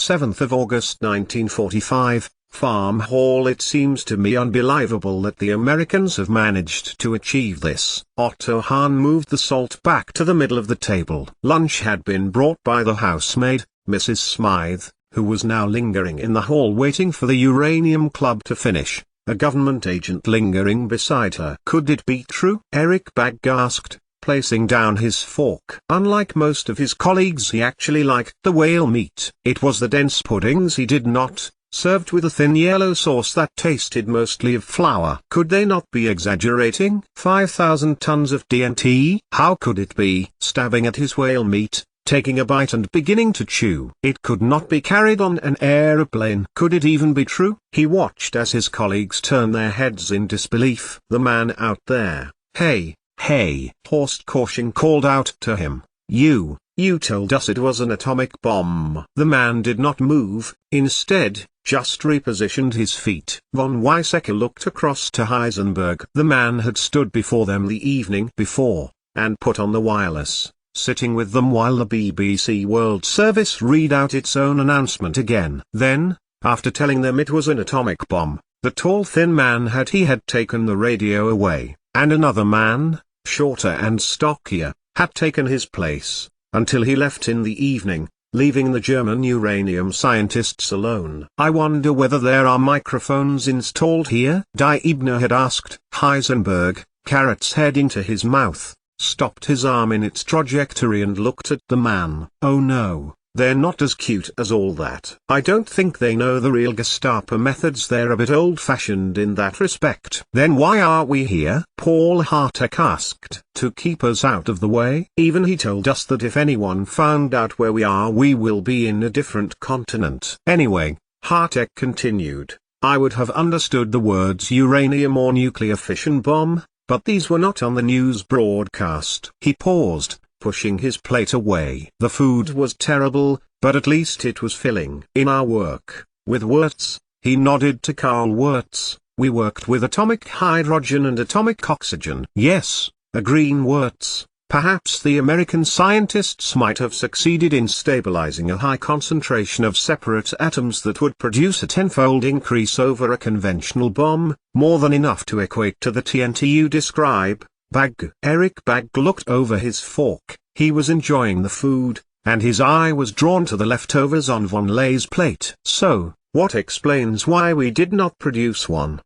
7th of August 1945, Farm Hall. It seems to me unbelievable that the Americans have managed to achieve this. Otto Hahn moved the salt back to the middle of the table. Lunch had been brought by the housemaid, Mrs. Smythe, who was now lingering in the hall waiting for the Uranium Club to finish, a government agent lingering beside her. Could it be true? Eric Bagg asked, placing down his fork. Unlike most of his colleagues, he actually liked the whale meat. It was the dense puddings he did not, served with a thin yellow sauce that tasted mostly of flour. Could they not be exaggerating? 5,000 tons of TNT? How could it be? Stabbing at his whale meat, taking a bite and beginning to chew. It could not be carried on an aeroplane. Could it even be true? He watched as his colleagues turned their heads in disbelief. The man out there. Hey, hey, Horst Korsching called out to him. You told us it was an atomic bomb. The man did not move, instead, just repositioned his feet. Von Weizsäcker looked across to Heisenberg. The man had stood before them the evening before, and put on the wireless, sitting with them while the BBC World Service read out its own announcement again. Then, after telling them it was an atomic bomb, the tall thin man had taken the radio away, and another man, shorter and stockier, had taken his place, until he left in the evening, leaving the German uranium scientists alone. I wonder whether there are microphones installed here? Die Ebner had asked. Heisenberg, carrot's head into his mouth, stopped his arm in its trajectory and looked at the man. Oh no, they're not as cute as all that. I don't think they know the real Gestapo methods. They're a bit old-fashioned in that respect. Then why are we here? Paul Hartek asked. To keep us out of the way? Even he told us that if anyone found out where we are, we will be in a different continent. Anyway, Hartek continued, I would have understood the words uranium or nuclear fission bomb, but these were not on the news broadcast. He paused, pushing his plate away. The food was terrible, but at least it was filling. In our work, with Wirtz, he nodded to Carl Wirtz, we worked with atomic hydrogen and atomic oxygen. Yes, agreed Wirtz. Perhaps the American scientists might have succeeded in stabilizing a high concentration of separate atoms that would produce a tenfold increase over a conventional bomb, more than enough to equate to the TNT you describe. Bagg. Eric Bagg looked over his fork. He was enjoying the food, and his eye was drawn to the leftovers on von Ley's plate. So, what explains why we did not produce one?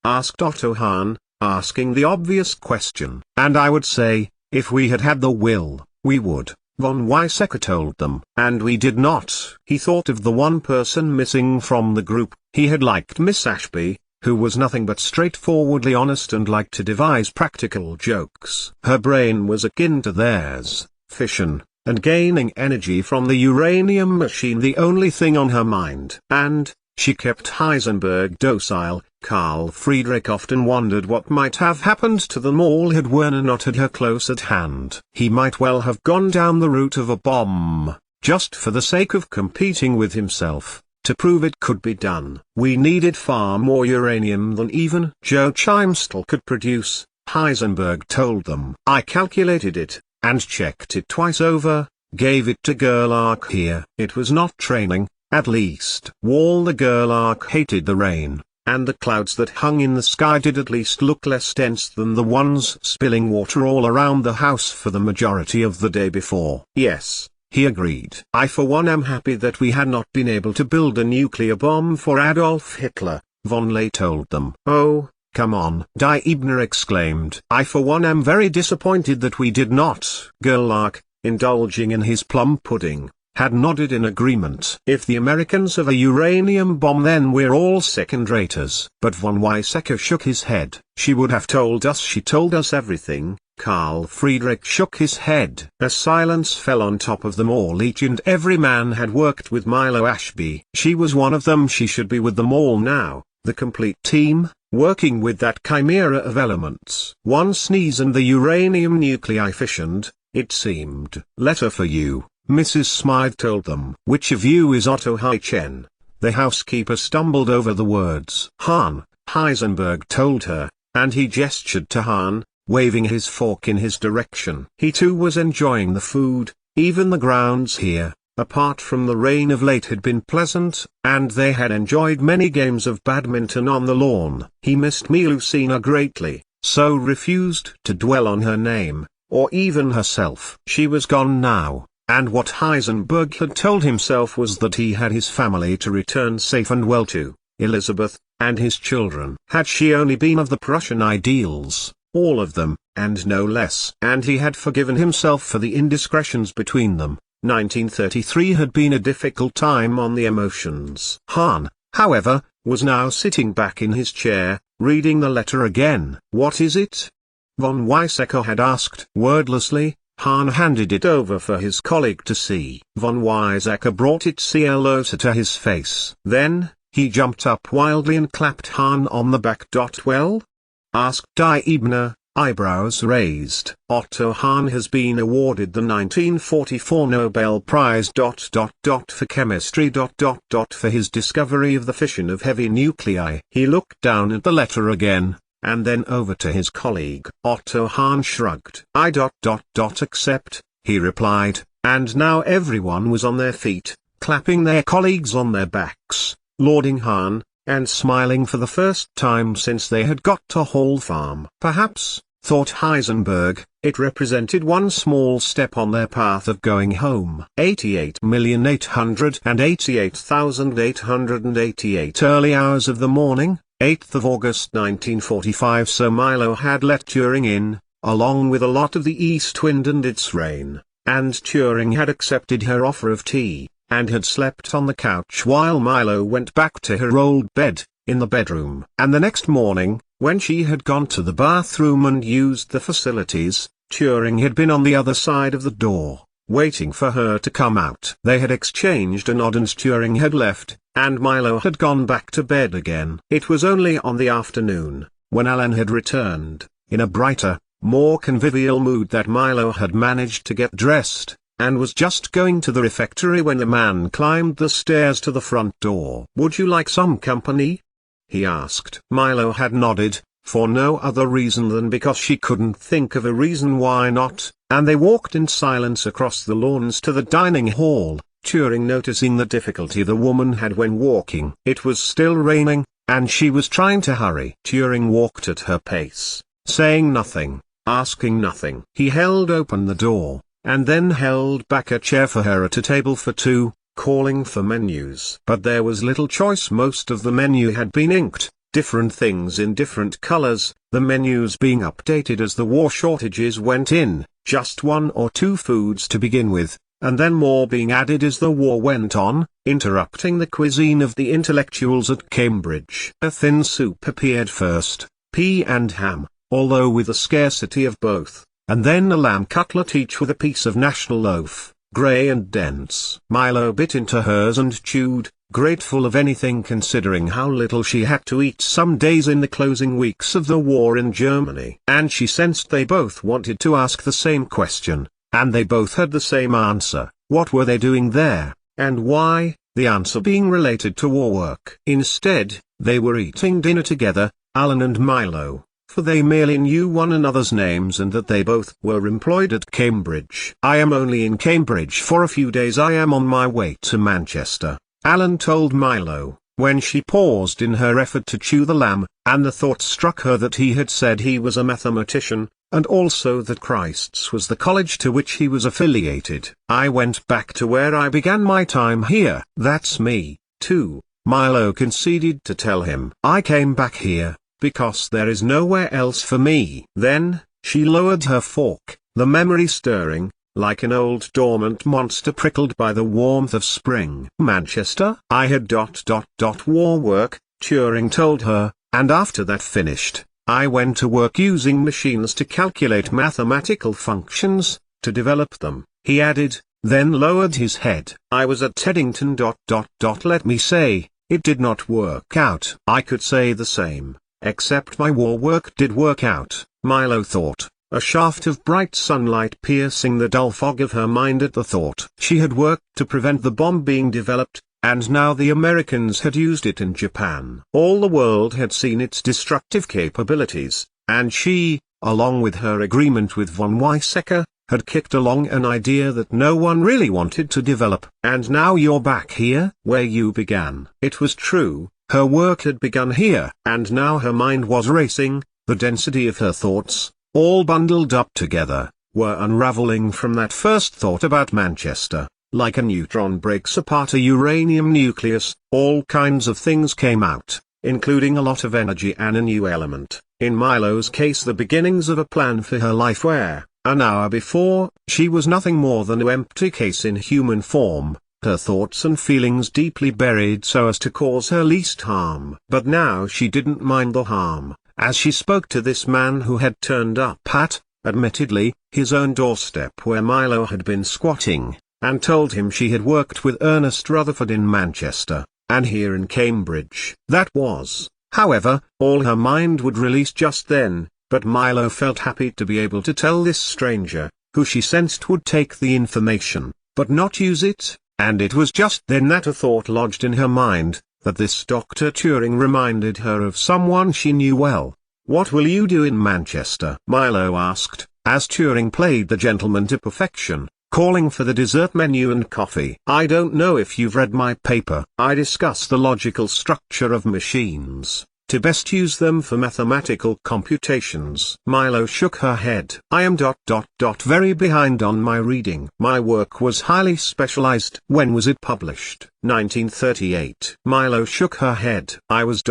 Asked Otto Hahn, asking the obvious question. And I would say, if we had had the will, we would, von Weizsäcker told them. And we did not. He thought of the one person missing from the group. He had liked Miss Ashby, who was nothing but straightforwardly honest and liked to devise practical jokes. Her brain was akin to theirs, fission, and gaining energy from the uranium machine the only thing on her mind. And, she kept Heisenberg docile. Carl Friedrich often wondered what might have happened to them all had Werner not had her close at hand. He might well have gone down the route of a bomb, just for the sake of competing with himself, to prove it could be done. We needed far more uranium than even Joe Chimstall could produce, Heisenberg told them. I calculated it, and checked it twice over, gave it to Gerlach here. It was not training, at least. Wall the Gerlach hated the rain, and the clouds that hung in the sky did at least look less dense than the ones spilling water all around the house for the majority of the day before. Yes, he agreed. I for one am happy that we had not been able to build a nuclear bomb for Adolf Hitler, von Ley told them. Oh, come on, Die Ebner exclaimed. I for one am very disappointed that we did not. Gerlach, indulging in his plum pudding, had nodded in agreement. If the Americans have a uranium bomb, then we're all second-raters. But von Weizsäcker shook his head. She would have told us. She told us everything. Carl Friedrich shook his head. A silence fell on top of them all. Each and every man had worked with Milo Ashby. She was one of them. She should be with them all now, the complete team, working with that chimera of elements. One sneeze and the uranium nuclei fissioned, it seemed. Letter for you, Mrs. Smythe told them. Which of you is Otto Haichen? The housekeeper stumbled over the words. Hahn, Heisenberg told her, and he gestured to Hahn, waving his fork in his direction. He too was enjoying the food. Even the grounds here, apart from the rain of late, had been pleasant, and they had enjoyed many games of badminton on the lawn. He missed Melusina greatly, so refused to dwell on her name, or even herself. She was gone now, and what Heisenberg had told himself was that he had his family to return safe and well to, Elizabeth, and his children. Had she only been of the Prussian ideals, all of them, and no less. And he had forgiven himself for the indiscretions between them. 1933 had been a difficult time on the emotions. Hahn, however, was now sitting back in his chair, reading the letter again. "What is it?" Von Weizsäcker had asked. Wordlessly, Hahn handed it over for his colleague to see. Von Weizsäcker brought it closer to his face. Then, he jumped up wildly and clapped Hahn on the back. "Well?" asked Die Ebner, eyebrows raised. "Otto Hahn has been awarded the 1944 Nobel Prize for chemistry for his discovery of the fission of heavy nuclei." He looked down at the letter again, and then over to his colleague. Otto Hahn shrugged. "I accept," he replied, and now everyone was on their feet, clapping their colleagues on their backs, lauding Hahn, and smiling for the first time since they had got to Hall Farm. Perhaps, thought Heisenberg, it represented one small step on their path of going home. 88,888,888 early hours of the morning, 8th of August 1945. So Milo had let Turing in, along with a lot of the east wind and its rain, and Turing had accepted her offer of tea, and had slept on the couch while Milo went back to her old bed, in the bedroom. And the next morning, when she had gone to the bathroom and used the facilities, Turing had been on the other side of the door, waiting for her to come out. They had exchanged a nod and Turing had left, and Milo had gone back to bed again. It was only on the afternoon, when Alan had returned, in a brighter, more convivial mood, that Milo had managed to get dressed, and was just going to the refectory when the man climbed the stairs to the front door. "Would you like some company?" he asked. Milo had nodded, for no other reason than because she couldn't think of a reason why not, and they walked in silence across the lawns to the dining hall, Turing noticing the difficulty the woman had when walking. It was still raining, and she was trying to hurry. Turing walked at her pace, saying nothing, asking nothing. He held open the door, and then held back a chair for her at a table for two, calling for menus. But there was little choice. Most of the menu had been inked, different things in different colors, the menus being updated as the war shortages went in, just one or two foods to begin with, and then more being added as the war went on, interrupting the cuisine of the intellectuals at Cambridge. A thin soup appeared first, pea and ham, although with a scarcity of both, and then a lamb cutlet each with a piece of national loaf, grey and dense. Milo bit into hers and chewed, grateful of anything considering how little she had to eat some days in the closing weeks of the war in Germany. And she sensed they both wanted to ask the same question, and they both had the same answer. What were they doing there, and why? The answer being related to war work. Instead, they were eating dinner together, Alan and Milo, for they merely knew one another's names and that they both were employed at Cambridge. "I am only in Cambridge for a few days. I am on my way to Manchester," Alan told Milo, when she paused in her effort to chew the lamb, and the thought struck her that he had said he was a mathematician, and also that Christ's was the college to which he was affiliated. "I went back to where I began my time here." "That's me, too," Milo conceded to tell him. "I came back here because there is nowhere else for me." Then, she lowered her fork, the memory stirring, like an old dormant monster prickled by the warmth of spring. "Manchester?" "I had war work," Turing told her, "and after that finished, I went to work using machines to calculate mathematical functions, to develop them," he added, then lowered his head. "I was at Teddington. Let me say, it did not work out." I could say the same. Except my war work did work out, Milo thought, a shaft of bright sunlight piercing the dull fog of her mind at the thought. She had worked to prevent the bomb being developed, and now the Americans had used it in Japan. All the world had seen its destructive capabilities, and she, along with her agreement with von Weizsäcker, had kicked along an idea that no one really wanted to develop. And now you're back here, where you began. It was true, her work had begun here. And now her mind was racing, the density of her thoughts, all bundled up together, were unraveling from that first thought about Manchester. Like a neutron breaks apart a uranium nucleus, all kinds of things came out, including a lot of energy and a new element. In Milo's case, the beginnings of a plan for her life where, an hour before, she was nothing more than an empty case in human form, her thoughts and feelings deeply buried so as to cause her least harm. But now she didn't mind the harm, as she spoke to this man who had turned up at, admittedly, his own doorstep where Milo had been squatting, and told him she had worked with Ernest Rutherford in Manchester, and here in Cambridge. That was, however, all her mind would release just then, but Milo felt happy to be able to tell this stranger, who she sensed would take the information, but not use it, and it was just then that a thought lodged in her mind, that this Dr. Turing reminded her of someone she knew well. "What will you do in Manchester?" Milo asked, as Turing played the gentleman to perfection, calling for the dessert menu and coffee. "I don't know if you've read my paper. I discuss the logical structure of machines, to best use them for mathematical computations." Milo shook her head. "I am very behind on my reading. My work was highly specialized." "When was it published?" 1938. Milo shook her head. "I was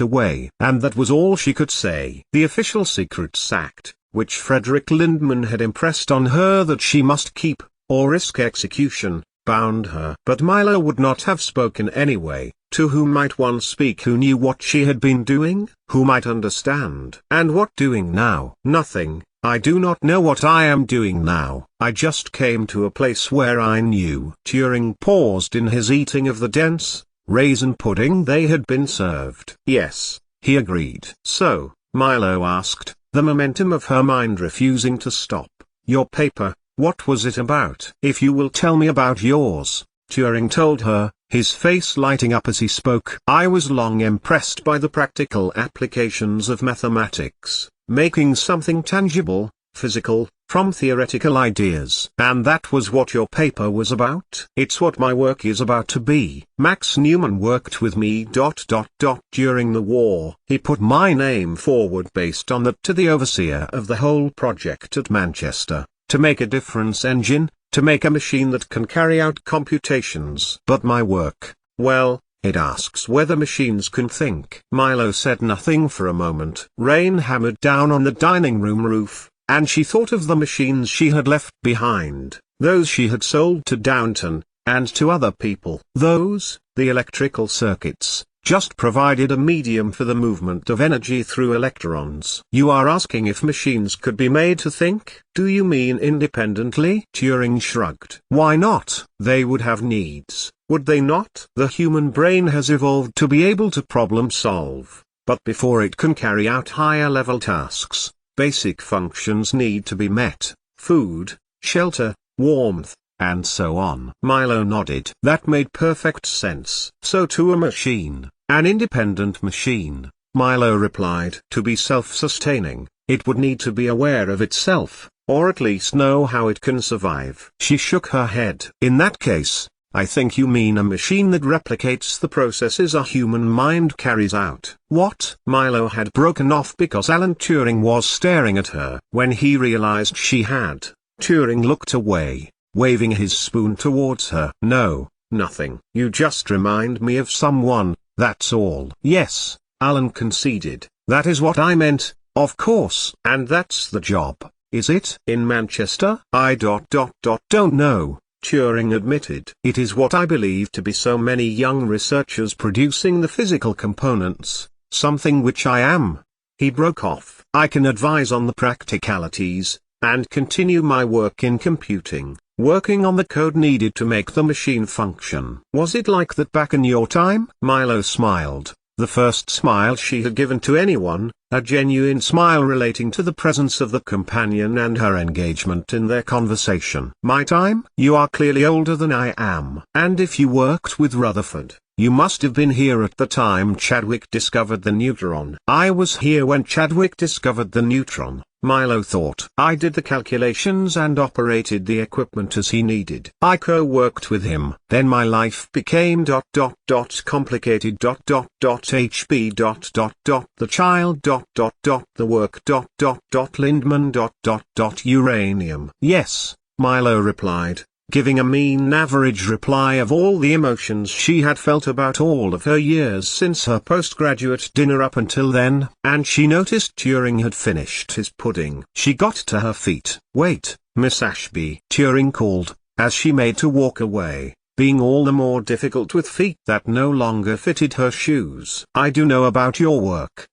away." And that was all she could say. The Official Secrets Act, which Frederick Lindman had impressed on her that she must keep, or risk execution, bound her. But Milo would not have spoken anyway. To whom might one speak who knew what she had been doing? Who might understand? And what doing now? Nothing. "I do not know what I am doing now. I just came to a place where I knew." Turing paused in his eating of the dense, raisin pudding they had been served. "Yes," he agreed. "So," Milo asked, the momentum of her mind refusing to stop, "your paper, what was it about?" "If you will tell me about yours," Turing told her, his face lighting up as he spoke. "I was long impressed by the practical applications of mathematics, making something tangible, physical, from theoretical ideas. And that was what your paper was about?" "It's what my work is about to be. Max Newman worked with me during the war. He put my name forward based on that to the overseer of the whole project at Manchester, to make a difference engine, to make a machine that can carry out computations." "But my work, well, it asks whether machines can think." Milo said nothing for a moment. Rain hammered down on the dining room roof, and she thought of the machines she had left behind, those she had sold to Downton, and to other people. Those, the electrical circuits, just provided a medium for the movement of energy through electrons. "You are asking if machines could be made to think? Do you mean independently?" Turing shrugged. "Why not? They would have needs, would they not? The human brain has evolved to be able to problem solve, but before it can carry out higher level tasks, basic functions need to be met: food, shelter, warmth, and so on." Milo nodded. That made perfect sense. "So to a machine, an independent machine," Milo replied, "to be self-sustaining, it would need to be aware of itself, or at least know how it can survive." She shook her head. "In that case, I think you mean a machine that replicates the processes a human mind carries out." "What?" Milo had broken off because Alan Turing was staring at her. When he realized she had, Turing looked away, waving his spoon towards her. "No, nothing. You just remind me of someone, that's all." "Yes," Alan conceded, "that is what I meant, of course." "And that's the job, is it?" "In Manchester?" "I don't know," Turing admitted. "It is what I believe to be so many young researchers producing the physical components, something which I am." He broke off. "I can advise on the practicalities, and continue my work in computing, working on the code needed to make the machine function." "Was it like that back in your time?" Milo smiled, the first smile she had given to anyone, a genuine smile relating to the presence of the companion and her engagement in their conversation. "My time? You are clearly older than I am. And if you worked with Rutherford, you must have been here at the time Chadwick discovered the neutron." "I was here when Chadwick discovered the neutron." Milo thought. I did the calculations and operated the equipment as he needed. I co-worked with him. Then my life became complicated HB the child the work Lindman uranium. Yes, Milo replied, giving a mean average reply of all the emotions she had felt about all of her years since her postgraduate dinner up until then, and she noticed Turing had finished his pudding. She got to her feet. Wait, Miss Ashby, Turing called, as she made to walk away, being all the more difficult with feet that no longer fitted her shoes. I do know about your work,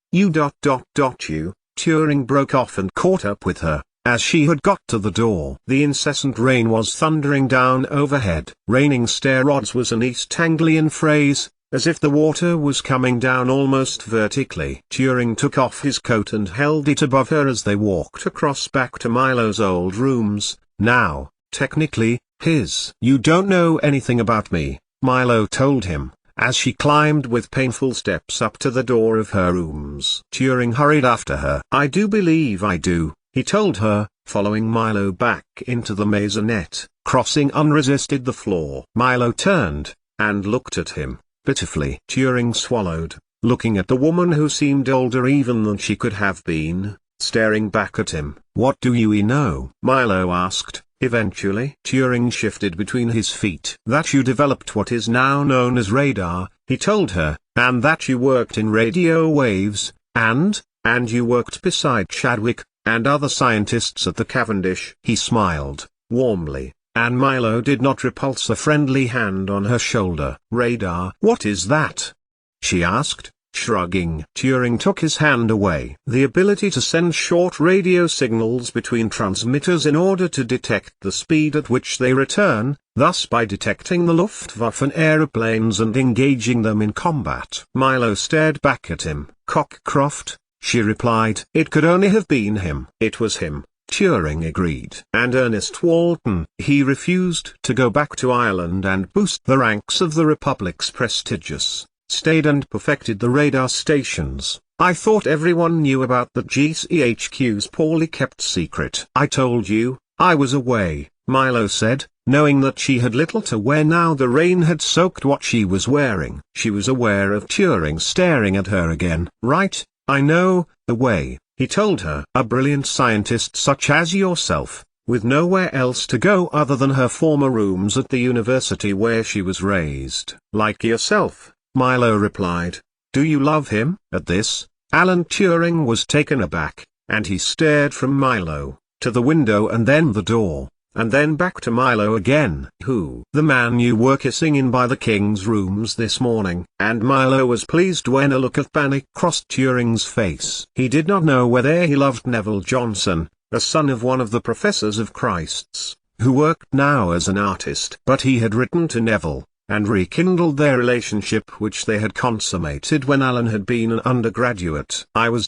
you. Turing broke off and caught up with her. As she had got to the door, the incessant rain was thundering down overhead. Raining stair rods was an East Anglian phrase, as if the water was coming down almost vertically. Turing took off his coat and held it above her as they walked across back to Milo's old rooms, now, technically, his. You don't know anything about me, Milo told him, as she climbed with painful steps up to the door of her rooms. Turing hurried after her. I do believe I do, he told her, following Milo back into the maisonette, crossing unresisted the floor. Milo turned, and looked at him, pitifully. Turing swallowed, looking at the woman who seemed older even than she could have been, staring back at him. What do you know? Milo asked, eventually. Turing shifted between his feet. That you developed what is now known as radar, he told her, and that you worked in radio waves, and you worked beside Chadwick and other scientists at the Cavendish. He smiled, warmly, and Milo did not repulse a friendly hand on her shoulder. Radar? What is that? She asked, shrugging. Turing took his hand away. The ability to send short radio signals between transmitters in order to detect the speed at which they return, thus by detecting the Luftwaffe aeroplanes and engaging them in combat. Milo stared back at him. Cockcroft, she replied. It could only have been him. It was him, Turing agreed. And Ernest Walton. He refused to go back to Ireland and boost the ranks of the Republic's prestigious, stayed and perfected the radar stations. I thought everyone knew about the GCHQ's poorly kept secret. I told you, I was away, Milo said, knowing that she had little to wear now the rain had soaked what she was wearing. She was aware of Turing staring at her again. Right, I know, the way, he told her. A brilliant scientist such as yourself, with nowhere else to go other than her former rooms at the university where she was raised. Like yourself, Milo replied. Do you love him? At this, Alan Turing was taken aback, and he stared from Milo, to the window and then the door, and then back to Milo again. Who? The man you were kissing in by the king's rooms this morning. And Milo was pleased when a look of panic crossed Turing's face. He did not know whether he loved Neville Johnson, a son of one of the professors of Christ's, who worked now as an artist. But he had written to Neville, and rekindled their relationship which they had consummated when Alan had been an undergraduate. I was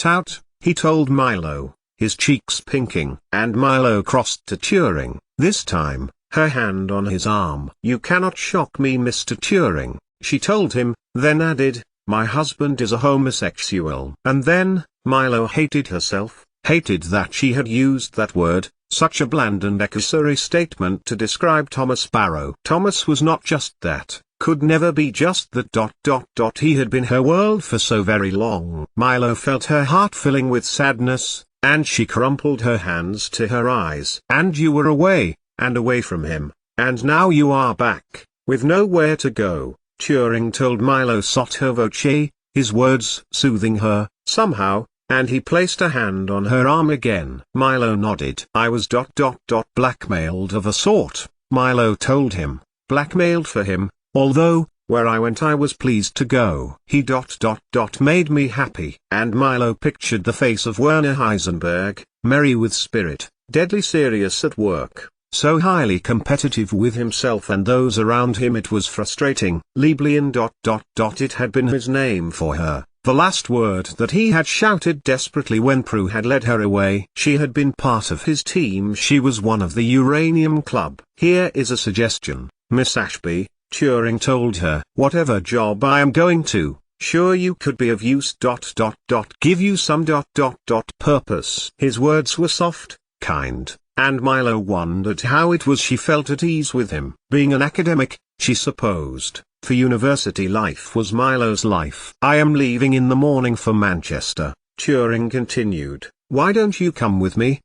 out, he told Milo, his cheeks pinking. And Milo crossed to Turing, this time, her hand on his arm. You cannot shock me, Mr. Turing, she told him, then added, my husband is a homosexual. And then, Milo hated herself, hated that she had used that word, such a bland and accessory statement to describe Thomas Barrow. Thomas was not just that, could never be just that. He had been her world for so very long. Milo felt her heart filling with sadness, and she crumpled her hands to her eyes. And you were away, and away from him, and now you are back, with nowhere to go, Turing told Milo sotto voce, his words soothing her, somehow, and he placed a hand on her arm again. Milo nodded. I was blackmailed of a sort, Milo told him, blackmailed for him, although, where I went I was pleased to go. He made me happy. And Milo pictured the face of Werner Heisenberg, merry with spirit, deadly serious at work, so highly competitive with himself and those around him it was frustrating. Lieblein. It had been his name for her, the last word that he had shouted desperately when Prue had led her away. She had been part of his team. She was one of the Uranium Club. Here is a suggestion, Miss Ashby, Turing told her. Whatever job I am going to, Sure you could be of use. Give you some purpose. His words were soft, kind, and Milo wondered how it was she felt at ease with him. Being an academic, she supposed, for university life was Milo's life. I am leaving in the morning for Manchester, Turing continued. Why don't you come with me?